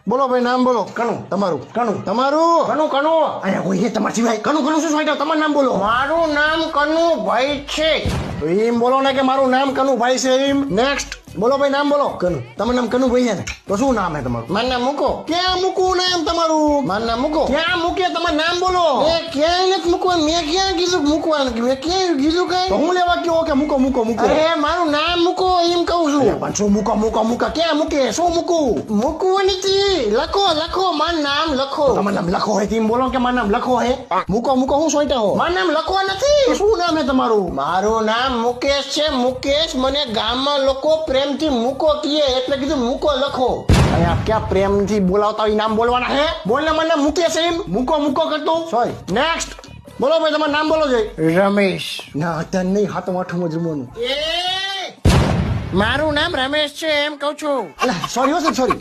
બોલો ભાઈ નામ બોલો. કનુ. તમારું. કનુ. તમારું. કનુ કનુ અહીંયા કોઈ છે તમારા સિવાય? કનું કનું શું સોંટ્યા? તમારું નામ બોલો. મારું નામ કનુભાઈ છે. એમ બોલો ને કે મારું નામ કનુભાઈ છે એમ. નેક્સ્ટ બોલો ભાઈ નામ બોલો. કનુ. તમારું નામ કનુભાઈ છે ને? તો શું નામ છે તમારું? મારું નામ મૂકો. ક્યાં મૂકવું નામ તમારું? મારું નામ મૂકો. ક્યાં મૂકે? તમારું નામ બોલો. એ ક્યાંય નથી મૂકવાનું. મેં ક્યાં કીધું મૂકવાનું? મેં ક્યાંય કીધું તો કઈ? હું લેવા કયો કે મૂકો મૂકો મૂકો? અરે મારું નામ મૂકો એમ કહું છું. પણ શું મૂકો મૂકો મૂકો? ક્યાં મૂકે? શું મૂકવું? મૂકવું નથી. લખો લખો મારું નામ લખો. તમારું નામ લખો હે તેમ બોલો કે મારું નામ લખો હે. મૂકો મૂકો હું સોંટ્યા હો? મારું નામ લખવા નથી. તો શું નામ હે તમારું? મારું નામ મુકેશ છે. મુકેશ મને ગામમાં લોકો પ્રેમથી મૂકો કહે એટલે કીધું મૂકો લખો. અહીંયા ક્યાં પ્રેમથી બોલાવતા હોય નામ બોલવાના હે? બોલ ને મને નામ મૂકે છે એમ. મૂકો મૂકો કરતો. સોરી. નેક્સ્ટ બોલો ભાઈ તમારું નામ બોલો છે. રમેશ. ના અત્યારે નહીં, હાથમાં આઠમાં જ રમવાનું. મારું નામ રમેશ છે એમ કહું છું. સોરી હો સાહેબ સોરી.